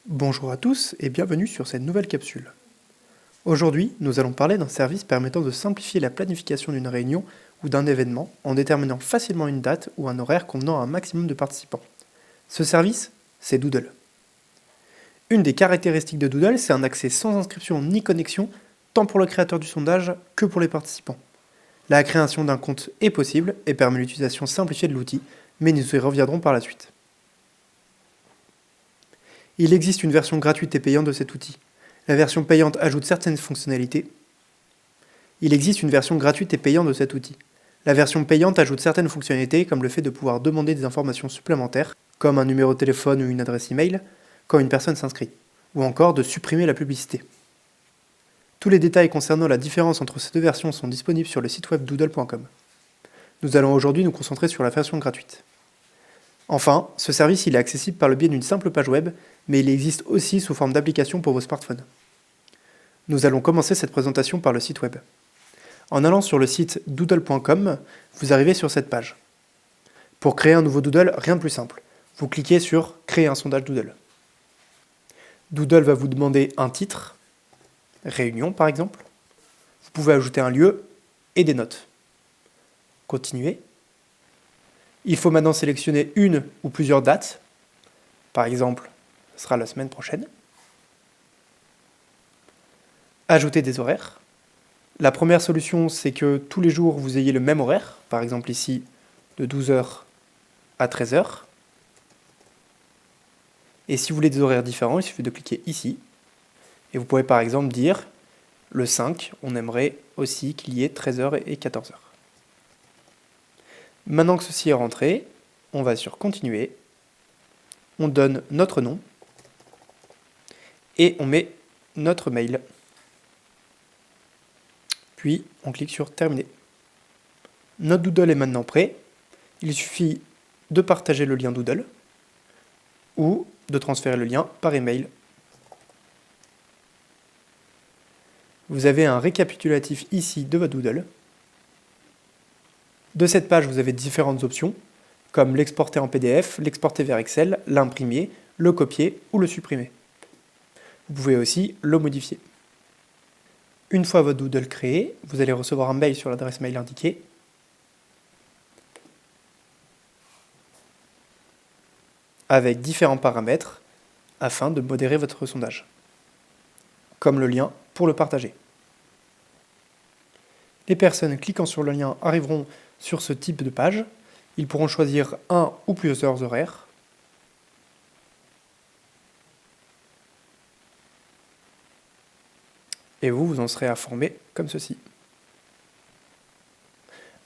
Bonjour à tous et bienvenue sur cette nouvelle capsule. Aujourd'hui, nous allons parler d'un service permettant de simplifier la planification d'une réunion ou d'un événement en déterminant facilement une date ou un horaire convenant à un maximum de participants. Ce service, c'est Doodle. Une des caractéristiques de Doodle, c'est un accès sans inscription ni connexion, tant pour le créateur du sondage que pour les participants. La création d'un compte est possible et permet l'utilisation simplifiée de l'outil, mais nous y reviendrons par la suite. Il existe une version gratuite et payante de cet outil. La version payante ajoute certaines fonctionnalités. Il existe une version gratuite et payante de cet outil. La version payante ajoute certaines fonctionnalités comme le fait de pouvoir demander des informations supplémentaires, comme un numéro de téléphone ou une adresse email, quand une personne s'inscrit, ou encore de supprimer la publicité. Tous les détails concernant la différence entre ces deux versions sont disponibles sur le site web doodle.com. Nous allons aujourd'hui nous concentrer sur la version gratuite. Enfin, ce service il est accessible par le biais d'une simple page web, mais il existe aussi sous forme d'application pour vos smartphones. Nous allons commencer cette présentation par le site web. En allant sur le site doodle.com, vous arrivez sur cette page. Pour créer un nouveau Doodle, rien de plus simple. Vous cliquez sur « Créer un sondage Doodle ». Doodle va vous demander un titre, réunion par exemple. Vous pouvez ajouter un lieu et des notes. Continuez. Il faut maintenant sélectionner une ou plusieurs dates. Par exemple, ce sera la semaine prochaine. Ajouter des horaires. La première solution, c'est que tous les jours, vous ayez le même horaire. Par exemple ici, de 12h à 13h. Et si vous voulez des horaires différents, il suffit de cliquer ici. Et vous pouvez par exemple dire, le 5, on aimerait aussi qu'il y ait 13h et 14h. Maintenant que ceci est rentré, on va sur Continuer, on donne notre nom et on met notre mail. Puis on clique sur Terminer. Notre Doodle est maintenant prêt. Il suffit de partager le lien Doodle ou de transférer le lien par email. Vous avez un récapitulatif ici de votre Doodle. De cette page, vous avez différentes options, comme l'exporter en PDF, l'exporter vers Excel, l'imprimer, le copier ou le supprimer. Vous pouvez aussi le modifier. Une fois votre Doodle créé, vous allez recevoir un mail sur l'adresse mail indiquée. Avec différents paramètres afin de modérer votre sondage, comme le lien pour le partager. Les personnes cliquant sur le lien arriveront sur ce type de page. Ils pourront choisir un ou plusieurs horaires. Et vous en serez informé comme ceci.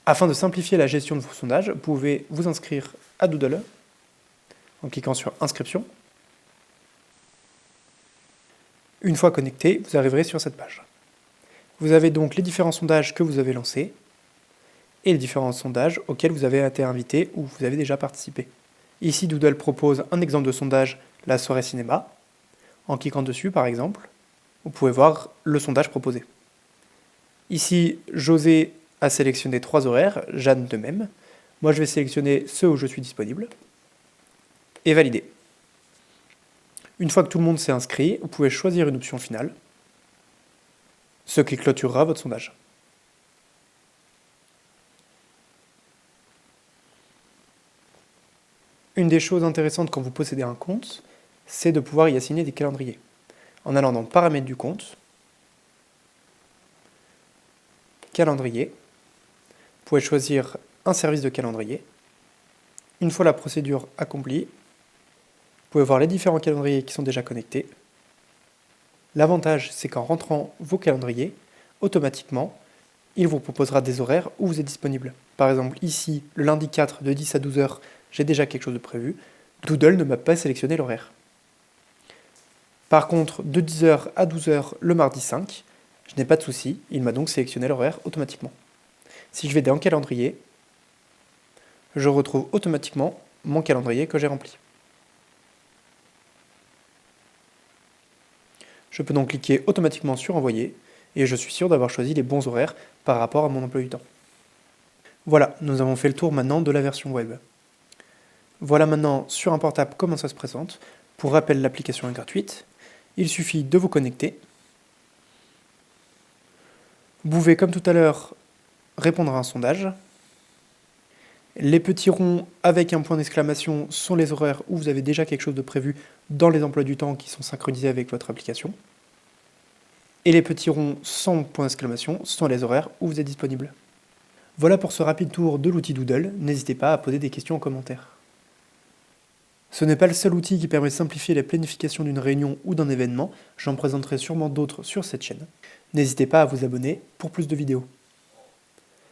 Afin de simplifier la gestion de vos sondages, vous pouvez vous inscrire à Doodle en cliquant sur Inscription. Une fois connecté, vous arriverez sur cette page. Vous avez donc les différents sondages que vous avez lancés et les différents sondages auxquels vous avez été invité ou vous avez déjà participé. Ici, Doodle propose un exemple de sondage, la soirée cinéma. En cliquant dessus, par exemple, vous pouvez voir le sondage proposé. Ici, José a sélectionné 3 horaires, Jeanne de même. Moi, je vais sélectionner ceux où je suis disponible et valider. Une fois que tout le monde s'est inscrit, vous pouvez choisir une option finale, ce qui clôturera votre sondage. Une des choses intéressantes quand vous possédez un compte, c'est de pouvoir y assigner des calendriers. En allant dans Paramètres du compte, Calendrier, vous pouvez choisir un service de calendrier. Une fois la procédure accomplie, vous pouvez voir les différents calendriers qui sont déjà connectés. L'avantage, c'est qu'en rentrant vos calendriers, automatiquement, il vous proposera des horaires où vous êtes disponible. Par exemple, ici, le lundi 4 de 10 à 12h, j'ai déjà quelque chose de prévu. Doodle ne m'a pas sélectionné l'horaire. Par contre, de 10h à 12h le mardi 5, je n'ai pas de souci, il m'a donc sélectionné l'horaire automatiquement. Si je vais dans Calendrier, je retrouve automatiquement mon calendrier que j'ai rempli. Je peux donc cliquer automatiquement sur Envoyer et je suis sûr d'avoir choisi les bons horaires par rapport à mon emploi du temps. Voilà, nous avons fait le tour maintenant de la version web. Voilà maintenant sur un portable comment ça se présente. Pour rappel, l'application est gratuite. Il suffit de vous connecter. Vous pouvez, comme tout à l'heure, répondre à un sondage. Les petits ronds avec un point d'exclamation sont les horaires où vous avez déjà quelque chose de prévu dans les emplois du temps qui sont synchronisés avec votre application. Et les petits ronds sans point d'exclamation sont les horaires où vous êtes disponible. Voilà pour ce rapide tour de l'outil Doodle. N'hésitez pas à poser des questions en commentaire. Ce n'est pas le seul outil qui permet de simplifier la planification d'une réunion ou d'un événement. J'en présenterai sûrement d'autres sur cette chaîne. N'hésitez pas à vous abonner pour plus de vidéos.